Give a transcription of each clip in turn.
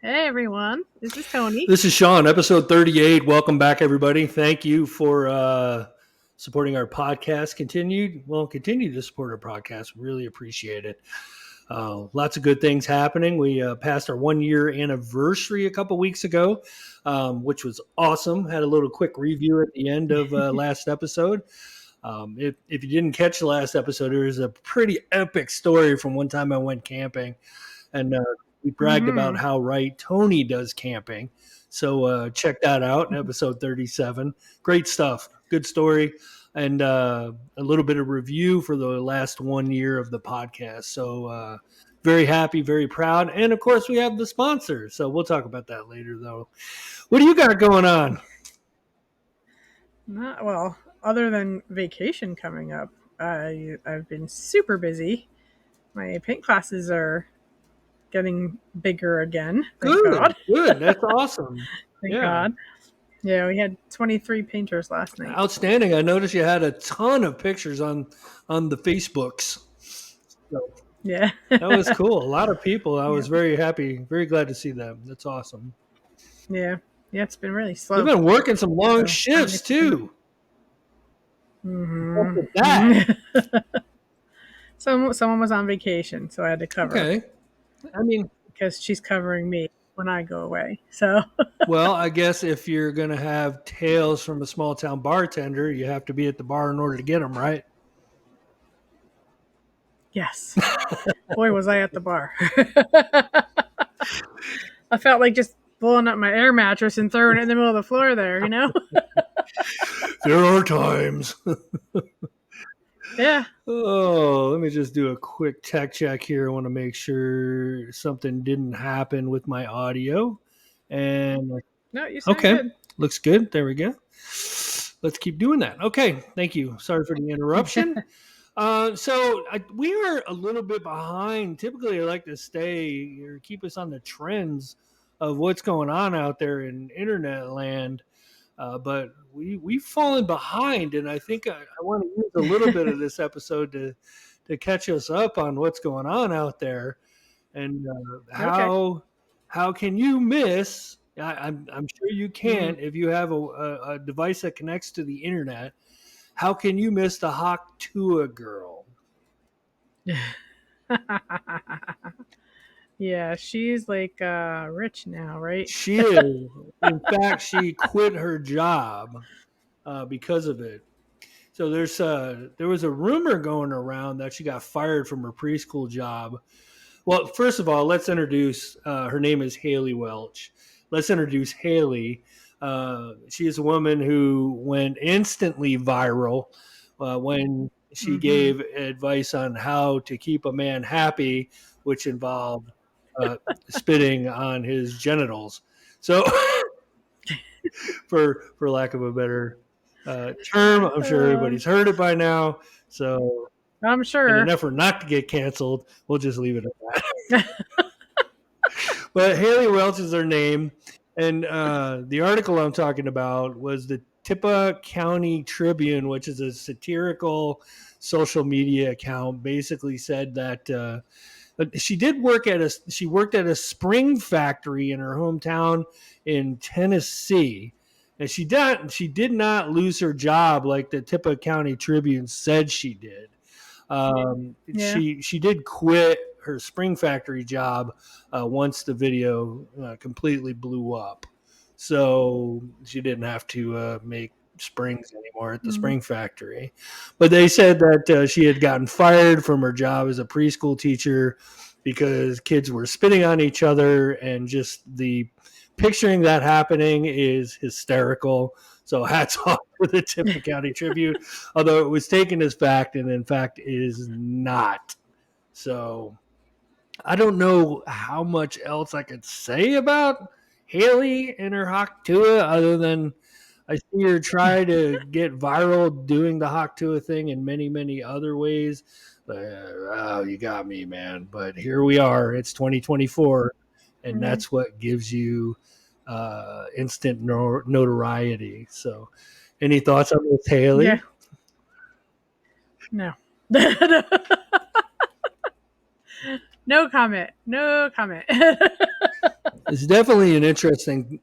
Hey everyone, this is Tony. This is Sean, episode 38. Welcome back, everybody. Thank you for supporting our podcast. Continue to support our podcast. Really appreciate it. Lots of good things happening. We passed our 1 year anniversary a couple weeks ago, which was awesome. Had a little quick review at the end of last episode. If you didn't catch the last episode, there's a pretty epic story from one time I went camping, and we bragged about how right Tony does camping. So check that out in episode 37. Great stuff. Good story. And a little bit of review for the last 1 year of the podcast. So very happy, very proud. And of course, we have the sponsor. So we'll talk about that later, though. What do you got going on? Not well, other than vacation coming up. I've been super busy. My paint classes are getting bigger again. Thank God. Good. That's awesome. Thank God. Yeah, we had 23 painters last night. Outstanding. I noticed you had a ton of pictures on the Facebooks. So yeah. That was cool. A lot of people. I was very happy, very glad to see them. That's awesome. Yeah, it's been really slow. You've been working some long shifts too. Mm-hmm. That. Someone was on vacation, so I had to cover. Okay. I mean, because she's covering me when I go away. So. Well, I guess if you're going to have tales from a small town bartender, you have to be at the bar in order to get them, right? Yes. Boy, was I at the bar. I felt like just blowing up my air mattress and throwing it in the middle of the floor there, you know? There are times. Yeah. Oh, let me just do a quick tech check here. I want to make sure something didn't happen with my audio. And no, you sound good. Looks good. There we go. Let's keep doing that. Okay. Thank you. Sorry for the interruption. We are a little bit behind. Typically, I like to stay or keep us on the trends of what's going on out there in internet land. But we've fallen behind, and I think I want to use a little bit of this episode to catch us up on what's going on out there, and how can you miss? I'm sure you can if you have a device that connects to the internet. How can you miss the Hawk Tua girl? Yeah, she's like rich now, right? She is. In fact, she quit her job because of it. So there was a rumor going around that she got fired from her preschool job. Well, first of all, let's introduce. Her name is Haley Welch. Let's introduce Haley. She is a woman who went instantly viral when she gave advice on how to keep a man happy, which involved spitting on his genitals. So, for lack of a better term, I'm sure everybody's heard it by now. So, I'm sure. In an effort not to get canceled, we'll just leave it at that. But Haley Welch is her name. And the article I'm talking about was the Tippah County Tribune, which is a satirical social media account, basically said that she worked at a spring factory in her hometown in Tennessee. And she did not lose her job like the Tippah County Tribune said she did. She did quit her spring factory job once the video completely blew up. So she didn't have to make springs anymore at the spring factory. But they said that she had gotten fired from her job as a preschool teacher because kids were spitting on each other, and just the picturing that happening is hysterical. So hats off to the Tippah County Tribune, although it was taken as fact, and in fact is not. So I don't know how much else I could say about Haley and her Hawk Tua other than I see her try to get viral doing the Hawk Tua thing in many, many other ways. Oh, you got me, man. But here we are. It's 2024, and that's what gives you instant notoriety. So any thoughts on this, Haley? Yeah. No. No comment. It's definitely an interesting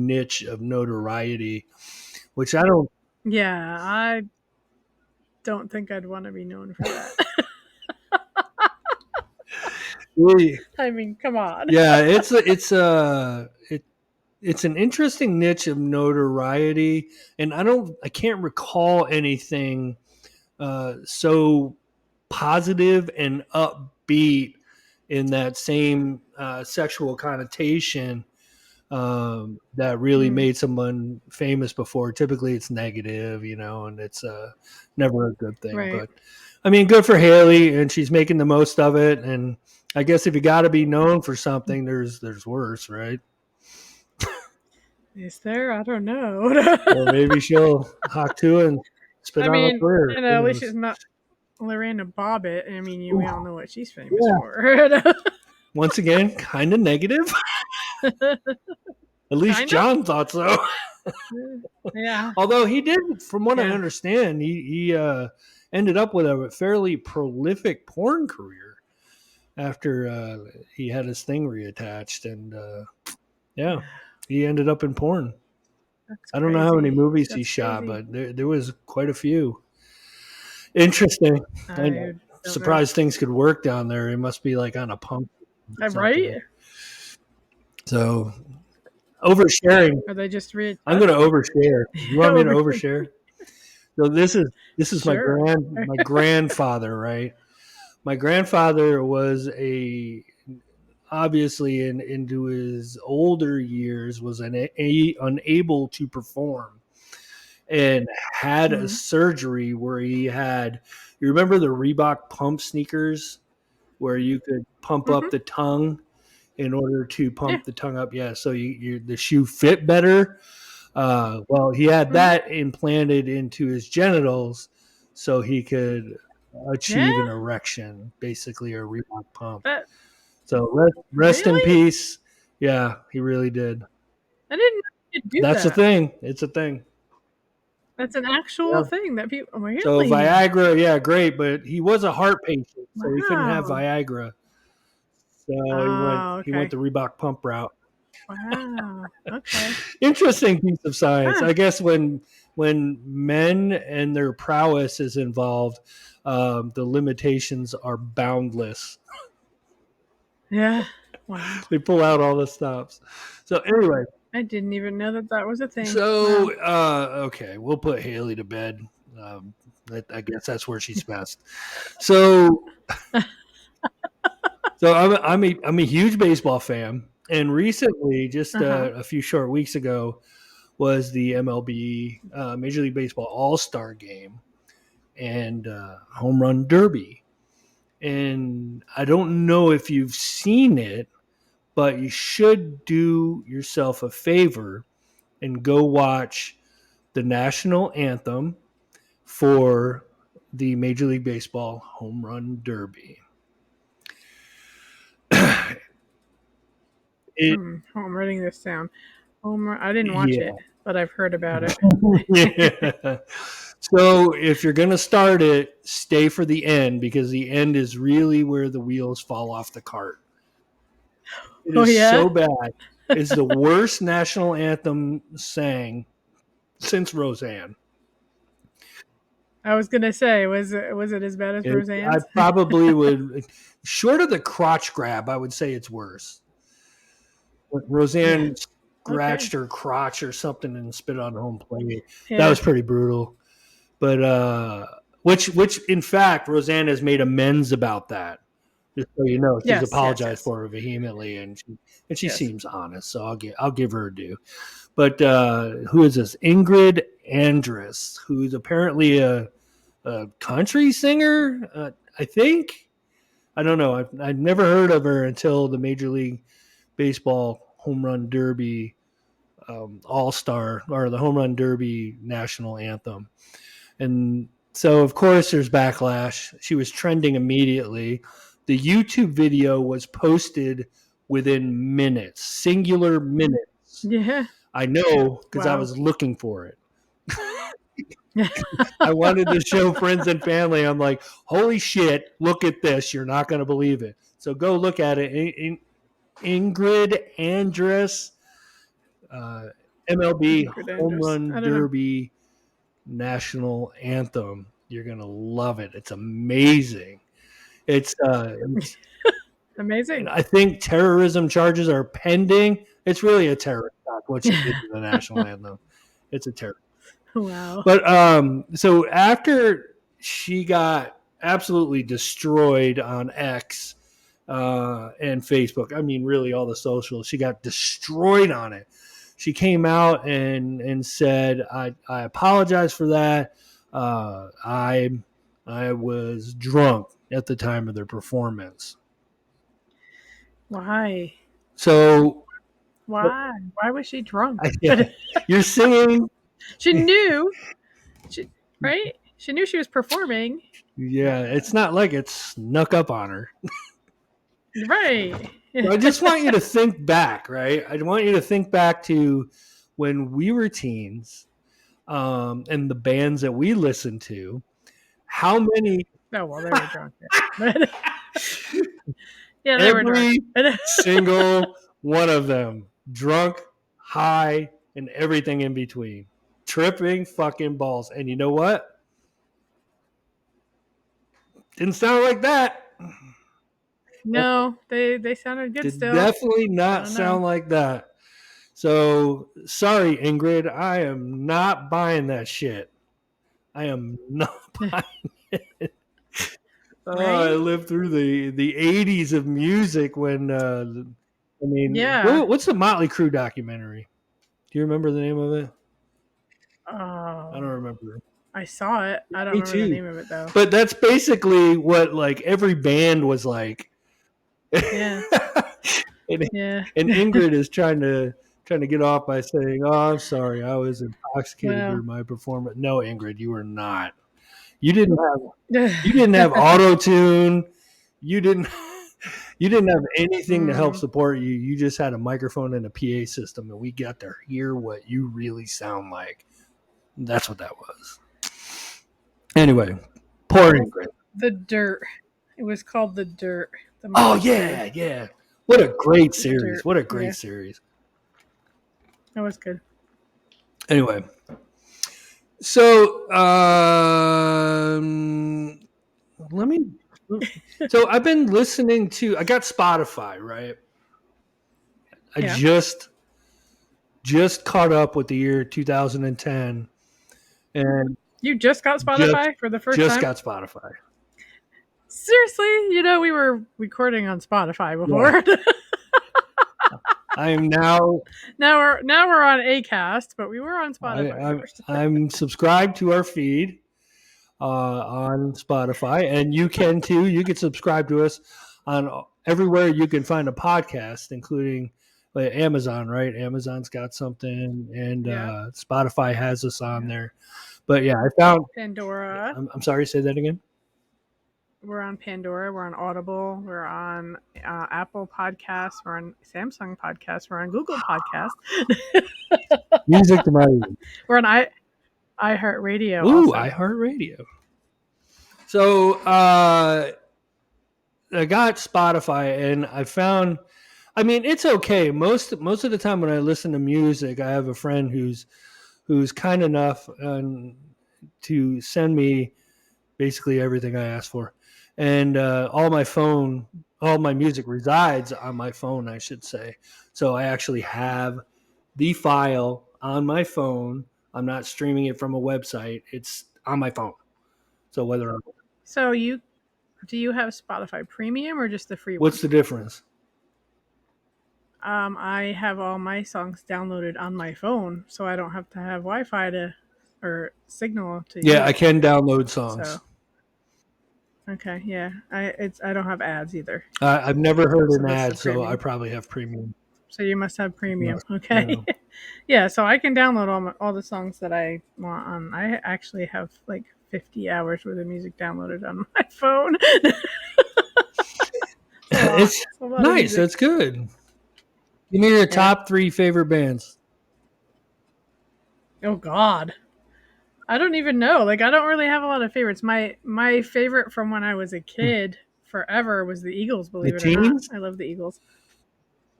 niche of notoriety, which I don't Yeah, I don't think I'd want to be known for that. really. I mean, come on. Yeah, it's an interesting niche of notoriety, and I can't recall anything so positive and upbeat in that same sexual connotation that really Mm, made someone famous before. Typically, it's negative, and it's never a good thing. right. But I mean, good for Haley, and she's making the most of it. And I guess if you got to be known for something, there's worse, right? Is there? I don't know. Or maybe she'll Hawk Tua and spit I on a mean, Twitter. Who at least knows? it's not Lorena Bobbitt. I mean, we all Ooh, know what she's famous yeah. for. Once again, kind of negative. At least Kinda? John thought so. Yeah. Although he did, from what I Yeah. understand, he ended up with a fairly prolific porn career after he had his thing reattached, and yeah, he ended up in porn. That's I don't know how many crazy. movies he That's shot, crazy. but there was quite a few. Interesting. I I don't know. surprised things could work down there. It must be like on a pump or Right? something. So oversharing. Are they just I'm reattached? going to overshare. You want me to Over. overshare? So this is Sure. my grandfather, right? My grandfather was obviously into his older years was unable to perform and had a Mhm. surgery where he had, you remember the Reebok pump sneakers where you could pump up Mhm. the tongue in order to Yeah. pump the tongue up? Yeah, so the shoe fit better. Well, he had Mhm. that implanted into his genitals so he could Yeah. achieve an erection, basically a Reebok pump. That So rest in really? peace. Yeah, he really did. I didn't know you could do That's a that. thing. It's a thing. That's an actual Yeah. thing that people So really. Viagra, yeah, great, but he was a heart patient, so he couldn't have Wow. Viagra. So Oh, he went okay. the Reebok pump route. Wow. Okay. Interesting piece of science. Huh. I guess when men and their prowess is involved, the limitations are boundless. Yeah. Wow. They pull out all the stops. So anyway, I didn't even know that that was a thing. Wow. so okay, we'll put Haley to bed. Um, I guess that's where she's best. So I'm a huge baseball fan, and recently, just Uh-huh. a few short weeks ago, was the MLB Major League Baseball All Star Game and Home Run Derby. And I don't know if you've seen it, but you should do yourself a favor and go watch the national anthem for the Major League Baseball Home Run Derby. it, Oh, I'm writing this down. I didn't watch yeah. it, but I've heard about it. Yeah. So if you're going to start it, stay for the end because the end is really where the wheels fall off the cart. It Oh is yeah. so bad. It's the worst national anthem sang since Roseanne. I was gonna say, was it as bad as I Roseanne's? probably would, short of the crotch grab, I would say it's worse. Yeah. Roseanne Okay. scratched her crotch or something and spit on home plate. That Yeah. was pretty brutal. But which in fact Roseanne has made amends about that. Just so you know, she's Yes. Yes. apologized Yes. for it vehemently, and she Yes. seems honest. So I'll give her a due. But who is this? Ingrid Andress, who's apparently a country singer. I think I don't know. I've never heard of her until the Major League Baseball Home Run Derby All Star or the Home Run Derby national anthem. And so, of course, there's backlash. She was trending immediately. The YouTube video was posted within minutes, singular minutes. Yeah. I know because I Wow. was looking for it. I wanted to show friends and family. I'm like, holy shit, look at this. You're not going to believe it. So go look at it. Ingrid Andress, MLB Ingrid Home Andress. Run I don't know. Derby National Anthem. You're going to love it. It's amazing. It's Amazing. and I think terrorism charges are pending. It's really a terrorist act what she did to the national anthem. It's a terror. Wow. But so after she got absolutely destroyed on X and Facebook, I mean, really all the socials, she got destroyed on it. She came out and said, "I apologize for that. I was drunk at the time of their performance." Why? So Why? Why was she drunk? yeah, you're singing. She knew, right? She knew she was performing. Yeah, it's not like it snuck up on her. Right. I just want you to think back, right? I want you to think back to when we were teens and the bands that we listened to. How many? Oh, well, they were drunk. Yeah, they were Every drunk. single one of them. Drunk, high, and everything in between. Tripping fucking balls. And you know what? Didn't sound like that. No, they sounded good Did still. definitely I not don't sound know. like that. So sorry, Ingrid. I am not buying that shit. I am not buying it. Oh, I Right? lived through the 80s of music when I mean, Yeah. what's the Motley Crue documentary? Do you remember the name of it? I don't Oh, remember. I saw it. I don't Me remember the too. name of it though. But that's basically what like every band was like. Yeah. and, Yeah. and Ingrid is trying to get off by saying, "Oh, I'm sorry, I was intoxicated Well. during my performance." No, Ingrid, you were not. You didn't have auto tune. You didn't you didn't have anything to help support you. You just had a microphone and a PA system, and we got to hear what you really sound like. That's what that was. Anyway, poor Ingrid. The Dirt. It was called The Dirt. The Oh Motley Crue. yeah. What a great series. Dirt. What a great Yeah, series. that was good. Anyway, so let me. So I've been listening to. I got Spotify, right? I Yeah. just caught up with the year 2010, and You just got Spotify for the first just time? got Spotify. Seriously? You know, we were recording on Spotify before. Yeah. I am now. Now we're on Acast, but we were on Spotify first. I'm subscribed to our feed on Spotify, and you can too. You can subscribe to us on everywhere you can find a podcast, including Amazon. Right? Amazon's got something, and Yeah. Spotify has us on there. But yeah, I found Pandora. I'm sorry. Say that again. We're on Pandora. We're on Audible. We're on Apple Podcasts. We're on Samsung Podcasts. We're on Google Podcasts. Music to my ears. We're on iHeartRadio. Ooh, Also. iHeartRadio. So I got Spotify, and I found. I mean, it's okay. Most of the time when I listen to music, I have a friend who's kind enough to send me basically everything I ask for, and all my music resides on my phone, I should say. So I actually have the file on my phone. I'm not streaming it from a website. It's on my phone. So whether I'm, So do you have Spotify Premium or just the free one? what's the difference? I have all my songs downloaded on my phone, so I don't have to have Wi-Fi or signal to Yeah, use I it. can download songs. So, okay, yeah, I don't have ads either. I've never heard So an that's ad, the so I premium. probably have premium. So you must have premium. No, Okay. no. Yeah, so I can download all the songs that I want on. I actually have like 50 hours worth of music downloaded on my phone. It's nice. That's good. Give me your top 3 favorite bands. Oh God, I don't even know. Like, I don't really have a lot of favorites. My favorite from when I was a kid forever was the Eagles. Believe it or not, I love the Eagles.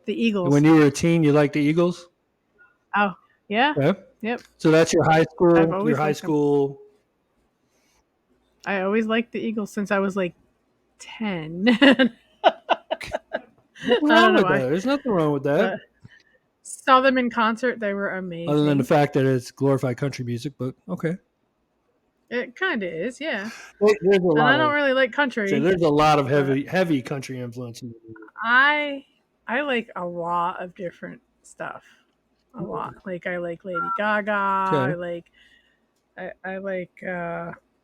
the Eagles. When you were a teen, you liked the Eagles? Oh, yeah. Okay. Yep. So that's your high school. I've always Your high liked them. school. I always liked the Eagles since I was like 10. Nothing I wrong don't know with why. that. There's nothing wrong with that. But saw them in concert. They were amazing. Other than the fact that it's glorified country music, but okay. It kind of is, yeah. There's a And lot I don't really like country. so there's a lot of heavy country influence. I like a lot of different stuff. A lot. Like I like Lady Gaga. Okay. I like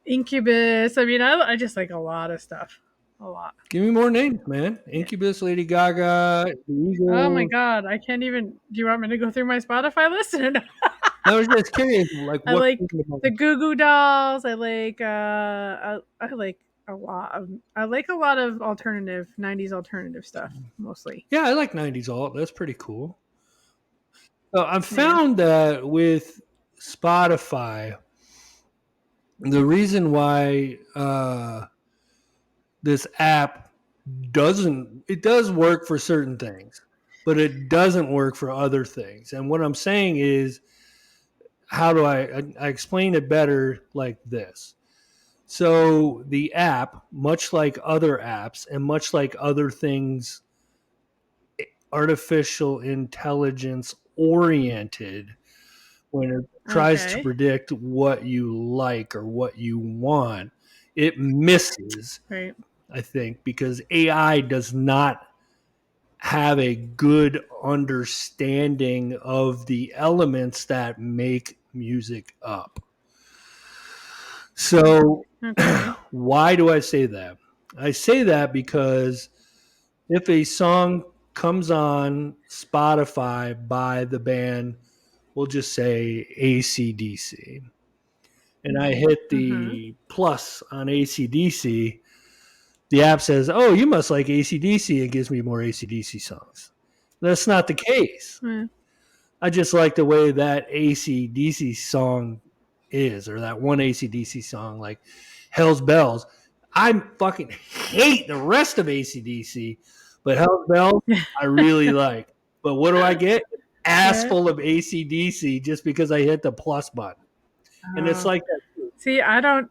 Incubus. I mean, I just like a lot of stuff. A lot. Give me more names, man. Incubus, Lady Gaga, the Eagles. Oh my god, I can't even. Do you want me to go through my Spotify list? I was just curious, like I what like the Goo Goo Dolls. I like I like a lot of alternative 90s alternative stuff mostly. Yeah, I like 90s alt. That's pretty cool. So I've found that with Spotify, the reason why this app does work for certain things, but it doesn't work for other things. And what I'm saying is, how do I explain it better like this? So the app, much like other apps and much like other things, artificial intelligence oriented, when it tries to predict what you like or what you want, it misses. Right. I think because AI does not have a good understanding of the elements that make music up. So why do I say that? I say that because if a song comes on Spotify by the band, we'll just say AC/DC, and I hit the plus on AC/DC, the app says, oh, you must like AC/DC, and gives me more AC/DC songs. That's not the case. I just like the way that AC/DC song is, or that one AC/DC song, like Hell's Bells. I fucking hate the rest of AC/DC, but Hell's Bells I really like. But what do I get? Ass full of AC/DC just because I hit the plus button. And it's like that. See, I don't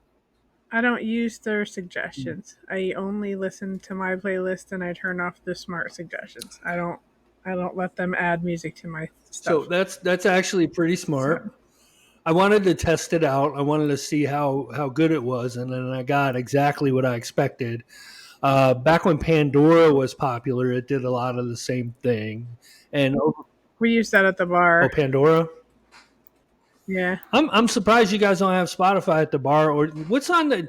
use their suggestions. I only listen to my playlist and I turn off the smart suggestions. I don't let them add music to my stuff. So that's actually pretty smart. So I wanted to test it out. I wanted to see how good it was, and then I got exactly what I expected. Back when Pandora was popular, it did a lot of the same thing. And we used that at the bar. Oh, Pandora? Yeah. I'm surprised you guys don't have Spotify at the bar, or what's on the...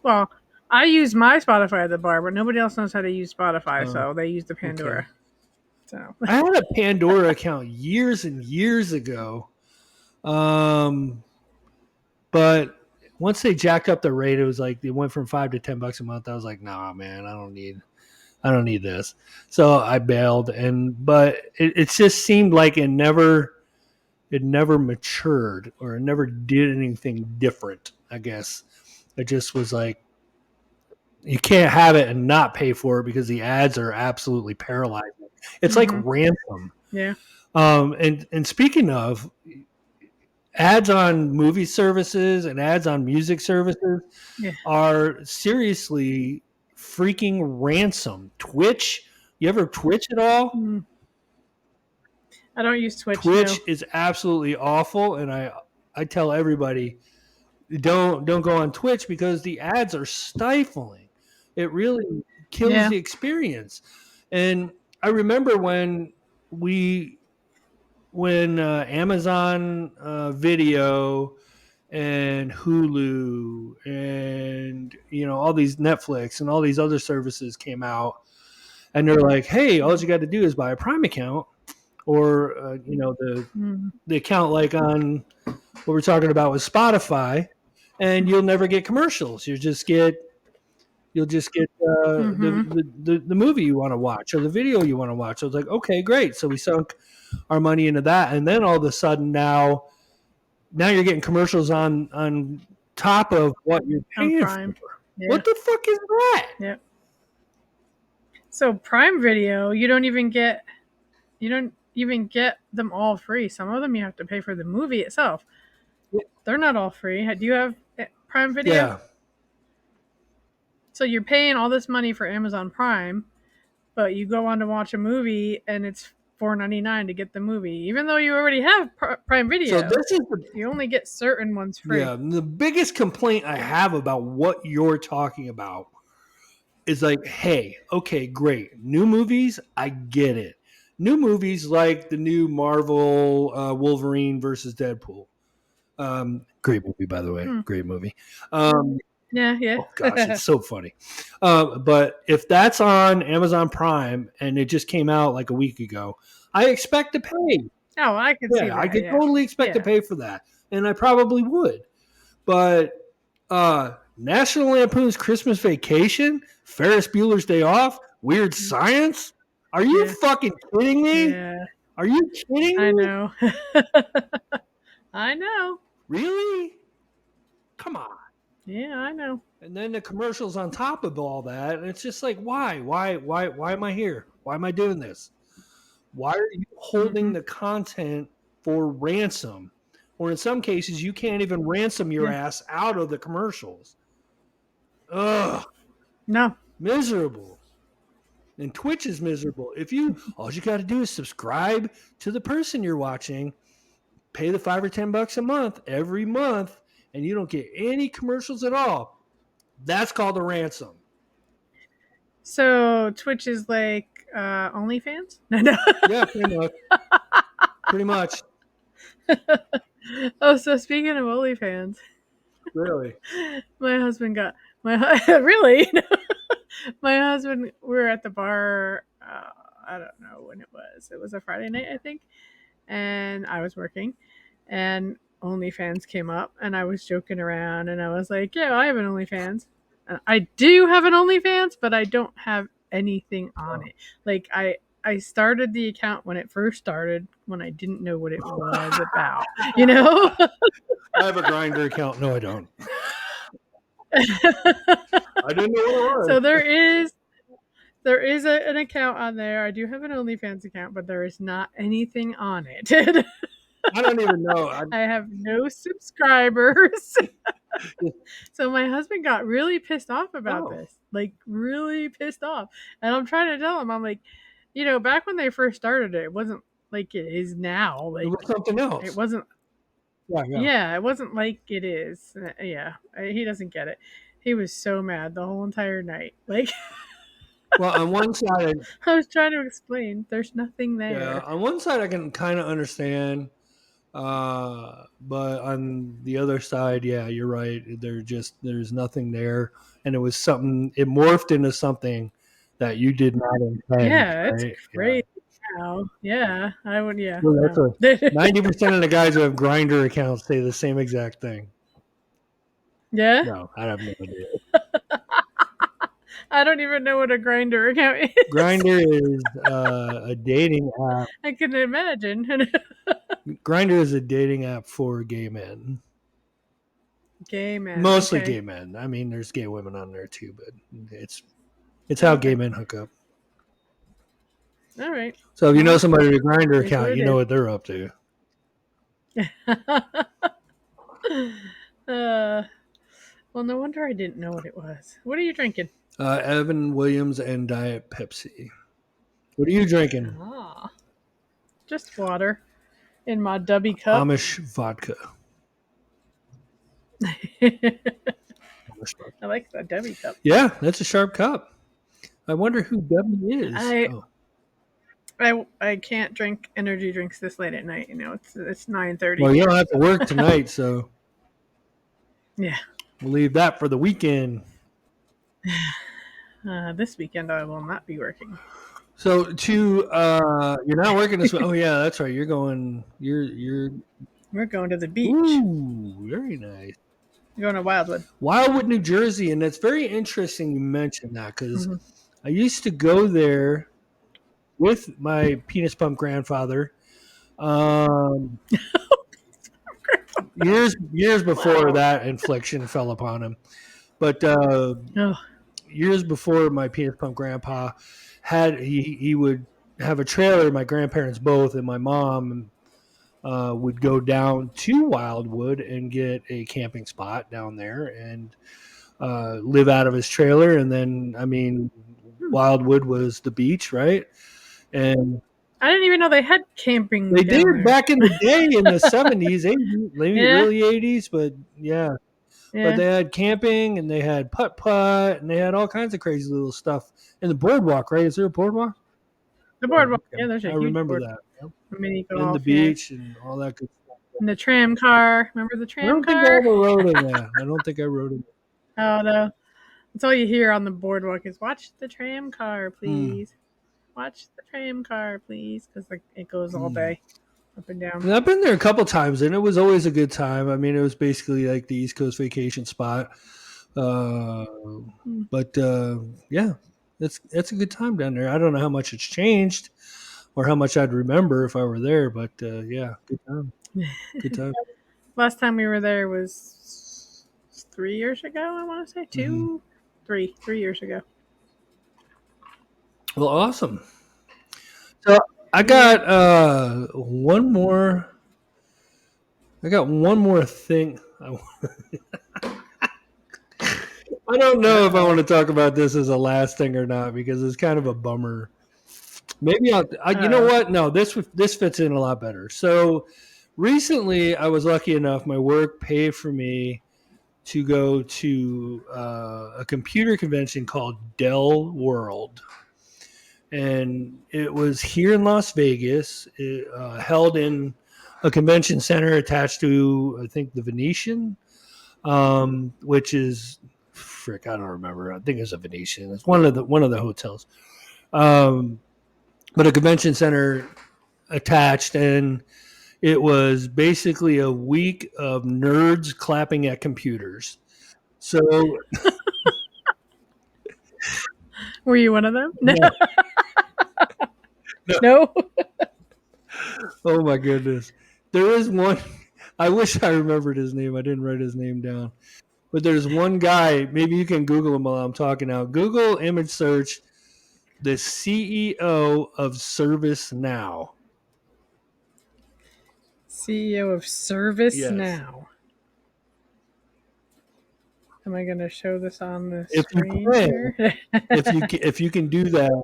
Well, I use my Spotify at the bar, but nobody else knows how to use Spotify, so they use the Pandora. Okay. So I had a Pandora account years and years ago. But once they jacked up the rate, it was like they went from $5 to $10 a month. I was like, nah, man, I don't need this. So I bailed, but it just seemed like it never matured, or it never did anything different. I guess it just was like, you can't have it and not pay for it because the ads are absolutely paralyzing. It's like ransom. Yeah. And speaking of, ads on movie services and ads on music services are seriously freaking ransom. Twitch, you ever Twitch at all? I don't use Twitch. Twitch is absolutely awful, and I tell everybody, don't go on Twitch because the ads are stifling. It really kills the experience. And I remember when Amazon Video and Hulu and all these Netflix and all these other services came out, and they're like, hey, all you got to do is buy a Prime account, or the account like on what we're talking about with Spotify, and you'll never get commercials. You'll just get the movie you want to watch or the video you want to watch. I was like, okay, great. So we sunk our money into that, and then all of a sudden now you're getting commercials on top of what you're paying for. Yeah. What the fuck is that? Yeah. So Prime Video, you don't even get You don't even get them all free. Some of them you have to pay for the movie itself. They're not all free. Do you have Prime Video? Yeah. So you're paying all this money for Amazon Prime, but you go on to watch a movie and it's $4.99 to get the movie, even though you already have Prime Video. So this is you only get certain ones free. Yeah, the biggest complaint I have about what you're talking about is like, hey, okay, great. New movies, I get it. New movies like the new Marvel Wolverine versus Deadpool. Great movie, by the way. Great movie. Yeah. Oh, gosh, it's so funny. But if that's on Amazon Prime and it just came out like a week ago, I expect to pay. Oh, I can see that. I could totally expect to pay for that. And I probably would. But National Lampoon's Christmas Vacation, Ferris Bueller's Day Off, Weird Science? Are you fucking kidding me? Yeah. Are you kidding me? I know. I know. Really? Come on. Yeah, I know. And then the commercials on top of all that, and it's just like, why? Why am I here? Why am I doing this? Why are you holding the content for ransom? Or in some cases, you can't even ransom your ass out of the commercials. Ugh. No. Miserable. And Twitch is miserable. All you got to do is subscribe to the person you're watching, pay the $5 or $10 a month every month, and you don't get any commercials at all. That's called a ransom. So Twitch is like OnlyFans? No. Yeah, pretty much. Pretty much. Oh, so speaking of OnlyFans. Really? My husband got really? My husband, we were at the bar, I don't know when it was. It was a Friday night, I think. And I was working. And OnlyFans came up. And I was joking around. And I was like, yeah, I have an OnlyFans. I do have an OnlyFans, but I don't have anything on it. Like, I started the account when it first started, when I didn't know what it was about. You know? I have a Grindr account. No, I don't. I didn't know what it was. So there is an account on there. I do have an OnlyFans account, but there is not anything on it. I don't even know. I have no subscribers. So my husband got really pissed off about this. Like, really pissed off. And I'm trying to tell him, I'm like, back when they first started it wasn't like it is now. Like, it was something else. It wasn't. Yeah, it wasn't like it is. Yeah, he doesn't get it. He was so mad the whole entire night. Like, well, on one side, I was trying to explain. There's nothing there. Yeah, on one side, I can kind of understand, but on the other side, yeah, you're right. There's nothing there, and it was something. It morphed into something that you did not intend. Yeah, it's great. Now. Yeah, I would. Yeah, well, 90% of the guys who have Grindr accounts say the same exact thing. Yeah. No, I have no idea. I don't even know what a Grindr account is. Grindr is a dating app. I can imagine. Grindr is a dating app for gay men. Gay men. Mostly gay men. I mean, there's gay women on there too, but it's how gay men hook up. All right. So if you know somebody with a Grindr account, you know what they're up to. Well, no wonder I didn't know what it was. What are you drinking? Evan Williams and Diet Pepsi. What are you drinking? Just water in my Dubby cup. Amish vodka. I like that Dubby cup. Yeah, that's a sharp cup. I wonder who Dubby is. I can't drink energy drinks this late at night. It's 9:30. Well, you don't have to work tonight, so yeah, we'll leave that for the weekend. This weekend I will not be working. So you're not working this week. Oh yeah, that's right. You're going. We're going to the beach. Ooh, very nice. You're going to Wildwood, New Jersey, and it's very interesting you mentioned that because I used to go there with my penis pump grandfather. Years before that infliction fell upon him, but years before my penis pump grandpa he would have a trailer. My grandparents both, and my mom would go down to Wildwood and get a camping spot down there and live out of his trailer. And then, I mean, Wildwood was the beach, right? And I didn't even know they had camping they down did there. back in the day in the 70s, 80s, maybe Yeah. early 80s, but yeah. But they had camping and they had putt-putt and they had all kinds of crazy little stuff. And the boardwalk, right? Is there a boardwalk? The boardwalk. Okay. Yeah, there's a I huge remember boardwalk. that. Yep. Mini And the golf, beach and all that good stuff. And the tram car. Remember the I tram don't think I car? ever rode in that. I don't think I rode in that. Oh, no. That's all you hear on the boardwalk is, watch the tram car, please. Watch the tram car, please. Because like, it goes all day up and down. And I've been there a couple times, and it was always a good time. I mean, it was basically like the East Coast vacation spot. But yeah, it's a good time down there. I don't know how much it's changed or how much I'd remember if I were there, but yeah, good time. Good time. Last time we were there was 3 years ago, I want to say. 3 years ago. Well, awesome. So I got one more. I got one more thing. I don't know if I want to talk about this as a last thing or not because it's kind of a bummer. Maybe you know what? No, this fits in a lot better. So recently, I was lucky enough. My work paid for me to go to a computer convention called Dell World, and it was here in Las Vegas. It, held in a convention center attached to, I think, the Venetian, which is frick. I don't remember. I think it's a Venetian. It's one of the hotels. But a convention center attached, and it was basically a week of nerds clapping at computers. So, were you one of them? No. No. Oh my goodness, there is one. I wish I remembered his name. I didn't write his name down, but there's one guy. Maybe you can Google him while I'm talking now. Google image search the CEO of ServiceNow. CEO of ServiceNow. Yes. Now. Am I going to show this on the If screen you can, here? if you can do that.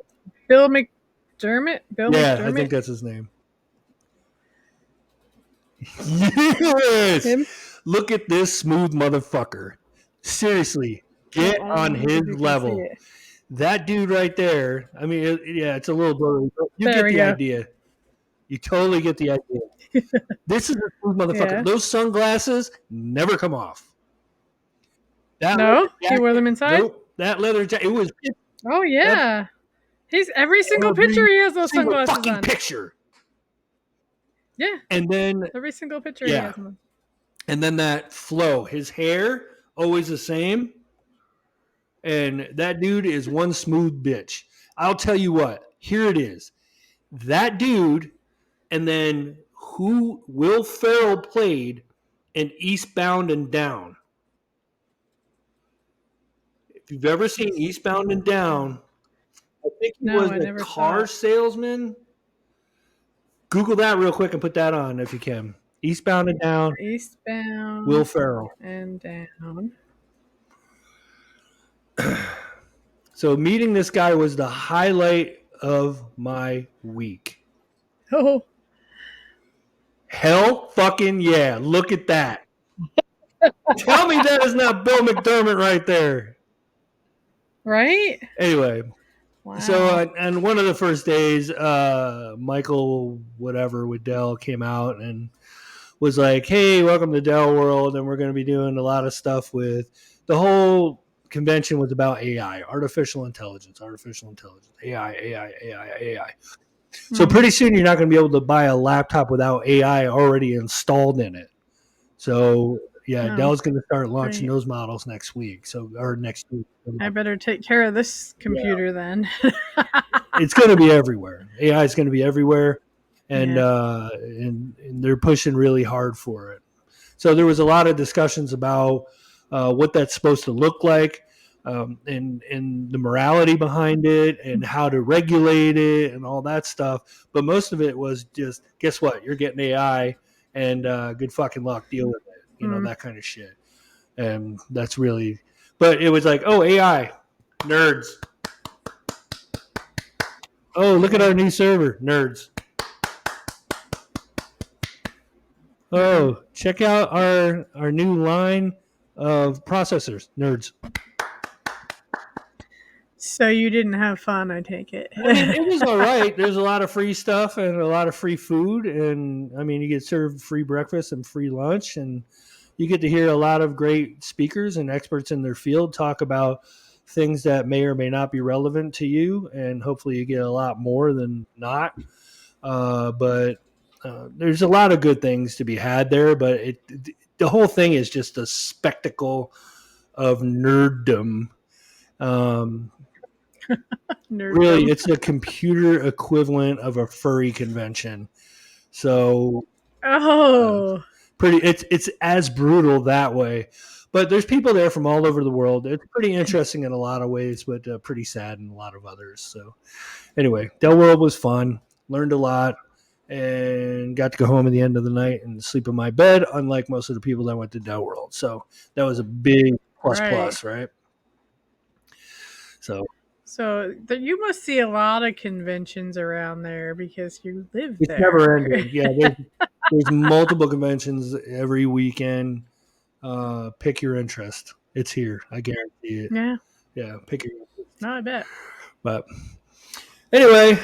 Bill McDermott? Bill Yeah, McDermott? I think that's his name. Yes. Him? Look at this smooth motherfucker. Seriously, get on his level. That dude right there. I mean, yeah, it's a little blurry. But you get the idea. You totally get the idea. This is a smooth motherfucker. Yeah. Those sunglasses never come off. No, he wore them inside. Nope. That leather jacket. It was. Oh yeah. He's every single picture he has those sunglasses fucking on. Picture. Yeah. And then every single picture he has them on. And then that flow. His hair always the same. And that dude is one smooth bitch. I'll tell you what. Here it is. That dude, and then who Will Ferrell played in Eastbound and Down. If you've ever seen Eastbound and Down, I think he was a car salesman. Google that real quick and put that on if you can. Eastbound and Down. Eastbound. Will Ferrell. And Down. So meeting this guy was the highlight of my week. Oh. Hell fucking yeah. Look at that. Tell me that is not Bill McDermott right there. Right? Anyway. Wow. So on one of the first days, Michael whatever with Dell came out and was like, hey, welcome to Dell World, and we're going to be doing a lot of stuff with the whole convention was about AI, artificial intelligence, AI. So pretty soon you're not going to be able to buy a laptop without AI already installed in it. So yeah, Dell's going to start launching those models next week. Next week. I better take care of this computer then. It's going to be everywhere. AI is going to be everywhere, and they're pushing really hard for it. So there was a lot of discussions about what that's supposed to look like. and the morality behind it and how to regulate it and all that stuff. But most of it was just, guess what? You're getting AI, and good fucking luck. Deal with it. That kind of shit. And that's really, but it was like, oh, AI, nerds. Oh, look at our new server, nerds. Oh, check out our new line of processors, nerds. So you didn't have fun, I take it. I mean, it was all right. There's a lot of free stuff and a lot of free food, and I mean, you get served free breakfast and free lunch, and you get to hear a lot of great speakers and experts in their field talk about things that may or may not be relevant to you, and hopefully you get a lot more than not. But there's a lot of good things to be had there, but the whole thing is just a spectacle of nerddom. Really, it's the computer equivalent of a furry convention. So, pretty. It's as brutal that way. But there's people there from all over the world. It's pretty interesting in a lot of ways, but pretty sad in a lot of others. So, anyway, Dell World was fun. Learned a lot, and got to go home at the end of the night and sleep in my bed. Unlike most of the people that went to Dell World, so that was a big plus, right? So you must see a lot of conventions around there because you live it's there. It's never ending. Yeah, there's multiple conventions every weekend. Pick your interest. It's here. I guarantee it. Yeah. Pick your interest. No, I bet. But anyway,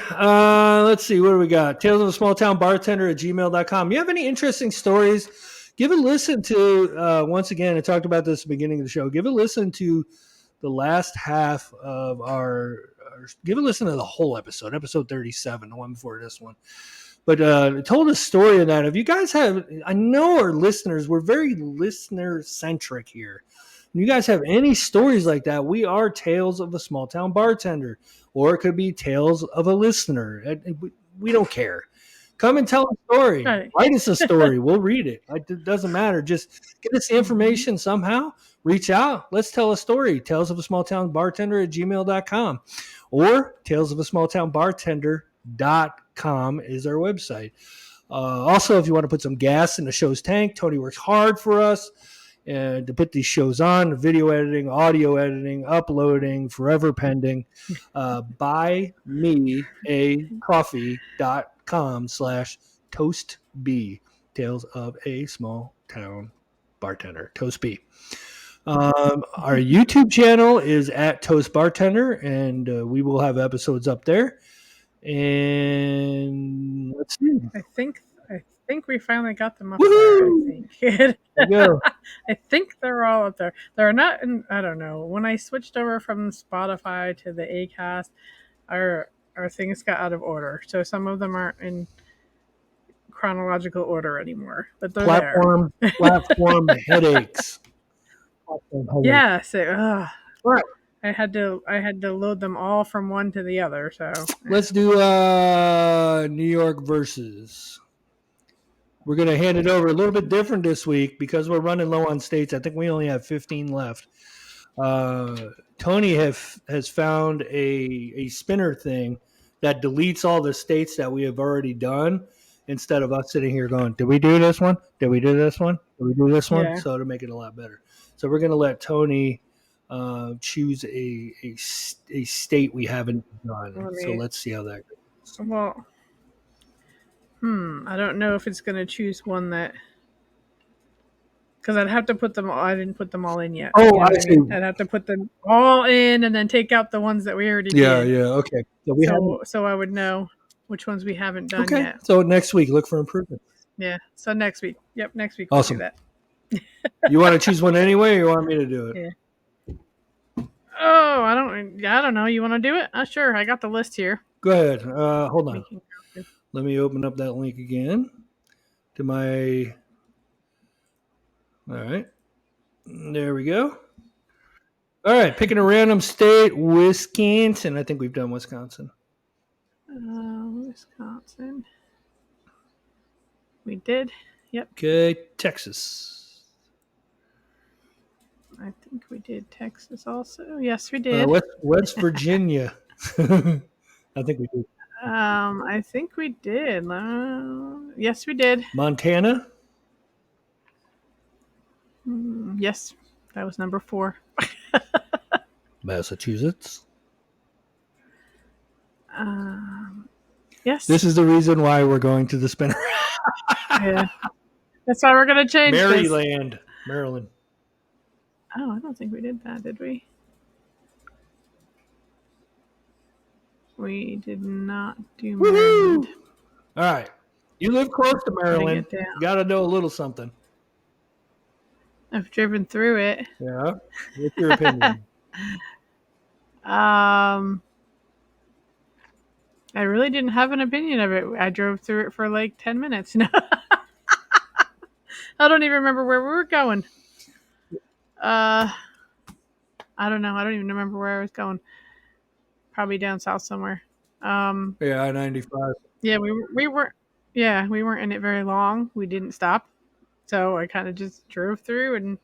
let's see. What do we got? Tales of a Small Town Bartender at gmail.com. You have any interesting stories? Give a listen to, once again, I talked about this at the beginning of the show. Give a listen to the last half of give a listen to the whole episode 37, the one before this one. But it told a story of that. If you guys have, I know our listeners, we're very listener centric here. If you guys have any stories like that, we are Tales of a Small Town Bartender, or it could be Tales of a Listener. We don't care. Come and tell a story. Right. Write us a story. We'll read it. It doesn't matter. Just get us the information somehow. Reach out. Let's tell a story. Tales of a Small Town Bartender at gmail.com or Tales of a Small Town Bartender.com is our website. Also, if you want to put some gas in the show's tank, Tony works hard for us to put these shows on, video editing, audio editing, uploading, forever pending. buymeacoffee.com/toastb. Tales of a Small Town Bartender. Toast B. Our YouTube channel is at Toast Bartender, and we will have episodes up there. And let's see. I think we finally got them up there. I think. I think they're all up there. They're not in. I don't know. When I switched over from Spotify to the Acast, our things got out of order, so some of them aren't in chronological order anymore. But they're platform headaches. Yes. Right. I had to load them all from one to the other. So let's do New York versus. We're going to hand it over a little bit different this week because we're running low on states. I think we only have 15 left. Tony has found a spinner thing that deletes all the states that we have already done instead of us sitting here going, did we do this one? Did we do this one? Did we do this one? Yeah. So to make it a lot better. So we're going to let Tony choose a state we haven't done. So let's see how that goes. Well, I don't know if it's going to choose one that, because I'd have to put them all. I didn't put them all in yet. Oh, I see. I'd have to put them all in and then take out the ones that we already did. Yeah, okay. So I would know which ones we haven't done yet. So next week, look for improvement. Yeah. So next week. Yep, next week. Awesome. We'll do that. You want to choose one anyway, or you want me to do it? Yeah. Oh, I don't know. You want to do it? Sure. I got the list here. Go ahead. Hold on. Let me open up that link again to my. All right. There we go. All right. Picking a random state, Wisconsin. I think we've done Wisconsin. Wisconsin. We did. Yep. Okay. Texas. I think we did Texas also. Yes, we did. West Virginia. I think we did. I think we did. Yes, we did. Montana. Yes, that was number 4. Massachusetts. Yes. This is the reason why we're going to the spinner. Yeah. That's why we're going to change this. Maryland. Maryland. Oh, I don't think we did that, did we? We did not do Maryland. All right. You live close to Maryland. You got to know a little something. I've driven through it. Yeah. What's your opinion? I really didn't have an opinion of it. I drove through it for like 10 minutes. No. I don't even remember where we were going. I don't know. I don't even remember where I was going. Probably down south somewhere. Yeah, I-95. Yeah, we weren't. Yeah, we weren't in it very long. We didn't stop, so I kind of just drove through and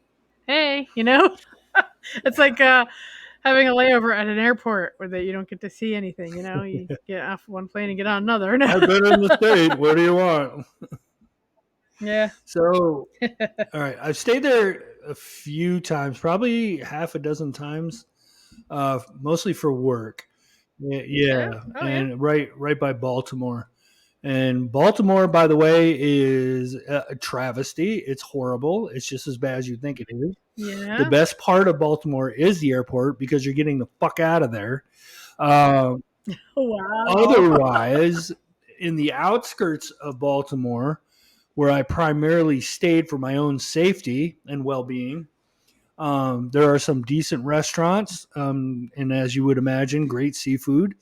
hey, it's like having a layover at an airport where you don't get to see anything. You get off one plane and get on another. No. I've been in the state. What do you want? Yeah. So, all right, I've stayed there a few times, probably half a dozen times, mostly for work. Yeah, Oh, and yeah. right by Baltimore. And Baltimore, by the way, is a travesty. It's horrible. It's just as bad as you think it is. Yeah. The best part of Baltimore is the airport because you're getting the fuck out of there. Wow. Otherwise, in the outskirts of Baltimore, where I primarily stayed for my own safety and well-being, there are some decent restaurants, and as you would imagine, great seafood.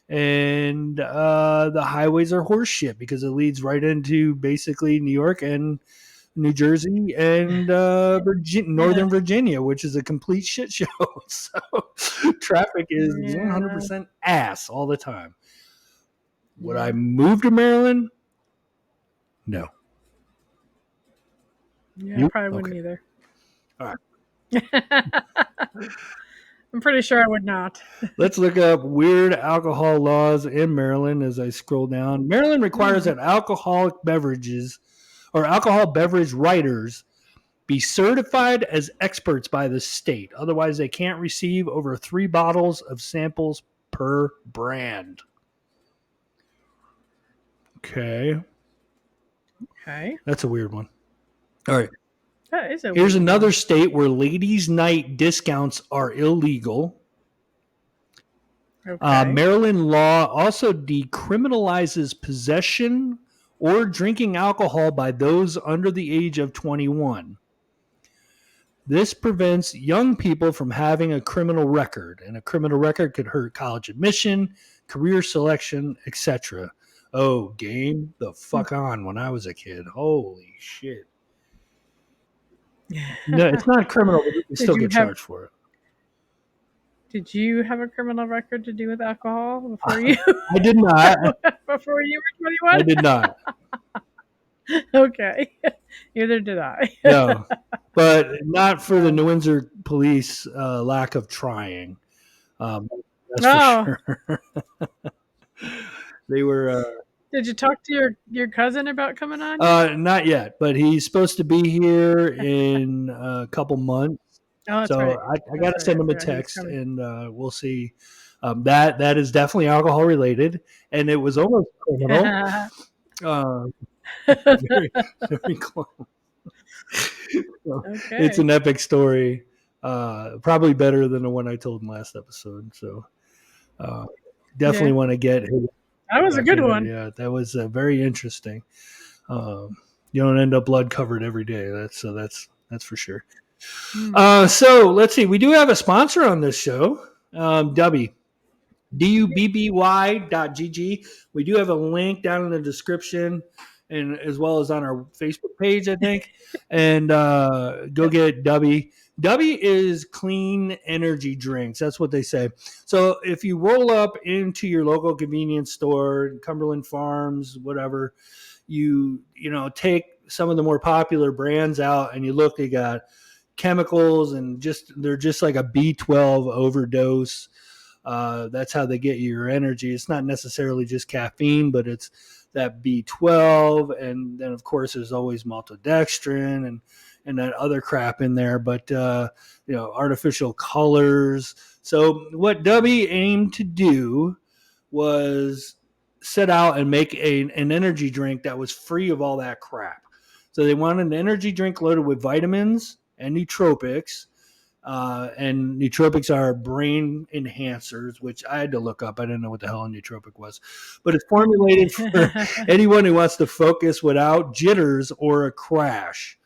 And the highways are horse shit because it leads right into basically New York and New Jersey and Northern Virginia, which is a complete shit show. So traffic is 100% ass all the time. Would I move to Maryland? No. Yeah, I probably wouldn't either. All right. I'm pretty sure I would not. Let's look up weird alcohol laws in Maryland as I scroll down. Maryland requires that alcoholic beverages or alcohol beverage writers be certified as experts by the state. Otherwise, they can't receive over 3 bottles of samples per brand. Okay. That's a weird one. All right. That is a Here's weird another one. state where ladies' night discounts are illegal. Okay. Maryland law also decriminalizes possession or drinking alcohol by those under the age of 21. This prevents young people from having a criminal record, and a criminal record could hurt college admission, career selection, etc. Oh, game the fuck on when I was a kid. Holy shit. No, it's not criminal, but you can still get charged for it. Did you have a criminal record to do with alcohol before you? I did not. Before you were 21? I did not. Okay. Neither did I. No, but not for the New Windsor police lack of trying. That's for sure. They were. Did you talk to your cousin about coming on? Not yet, but he's supposed to be here in a couple months. Oh, that's so right. I got to send him a text, and we'll see. That is definitely alcohol related, and it was almost criminal. Very, very close. So it's an epic story. Probably better than the one I told in last episode. So definitely want to get his. That was a good one. Yeah, that was very interesting. You don't end up blood covered every day. That's for sure. So let's see. We do have a sponsor on this show, Dubby. Dubby.gg. We do have a link down in the description, and as well as on our Facebook page, I think. And go get Dubby. Dubby is clean energy drinks. That's what they say. So if you roll up into your local convenience store, Cumberland Farms, whatever, you take some of the more popular brands out and you look, they got chemicals, and they're just like a B12 overdose. That's how they get you your energy. It's not necessarily just caffeine, but it's that B12, and then of course there's always maltodextrin and that other crap in there. But artificial colors. So what Dubby aimed to do was set out and make an energy drink that was free of all that crap. So they wanted an energy drink loaded with vitamins and nootropics. And nootropics are brain enhancers, which I had to look up. I didn't know what the hell a nootropic was. But it's formulated for anyone who wants to focus without jitters or a crash.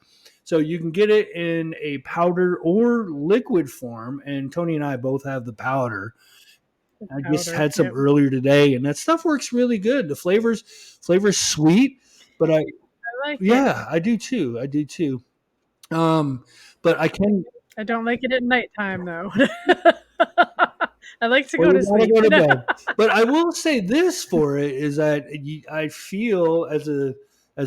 So you can get it in a powder or liquid form. And Tony and I both have the powder. I just had some earlier today, and that stuff works really good. The flavor's sweet, but I like it. I do too. But I don't like it at nighttime though. I like to go to sleep. Go to bed. But I will say this for it is that I feel as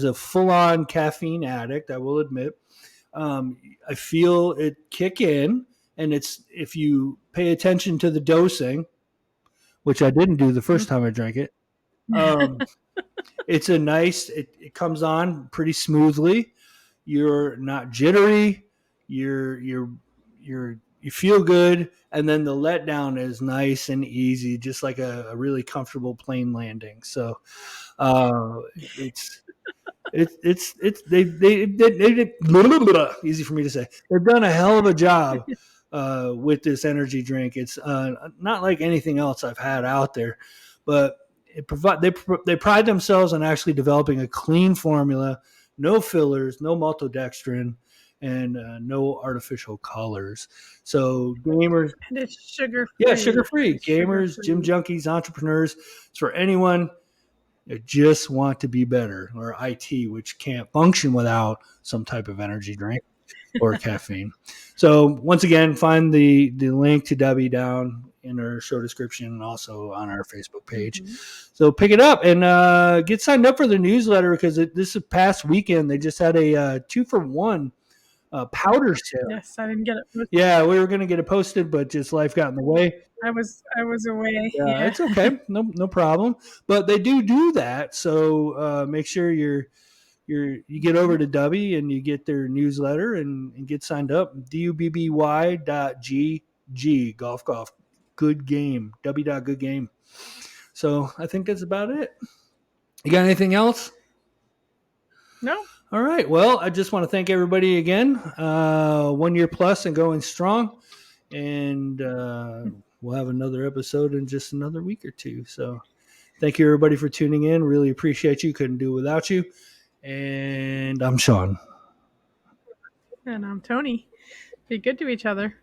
a full-on caffeine addict, I will admit, I feel it kick in, and it's if you pay attention to the dosing, which I didn't do the first time I drank it. It's it comes on pretty smoothly. You're not jittery. You feel good, and then the letdown is nice and easy, just like a really comfortable plane landing. So it's they easy for me to say. They've done a hell of a job with this energy drink. It's not like anything else I've had out there, but they pride themselves on actually developing a clean formula, no fillers, no maltodextrin, and no artificial colors. So gamers, and it's sugar-free. Yeah, sugar-free. Gamers, gym junkies, entrepreneurs. It's for anyone that just want to be better, or IT, which can't function without some type of energy drink or caffeine. So once again, find the link to Dubby down in our show description and also on our Facebook page. Mm-hmm. So pick it up and get signed up for the newsletter, because this past weekend they just had a 2-for-1 powder sale. Yes, I didn't get it posted. Yeah, we were going to get it posted, but just life got in the way. I was away. Yeah, it's okay. No problem. But they do that. So make sure you get over to Dubby and you get their newsletter and get signed up. dubby.gg golf good game. Dubby.good game. So I think that's about it. You got anything else? No. All right. Well, I just want to thank everybody again. 1 year plus and going strong. And we'll have another episode in just another week or two. So thank you, everybody, for tuning in. Really appreciate you. Couldn't do it without you. And I'm Sean. And I'm Tony. Be good to each other.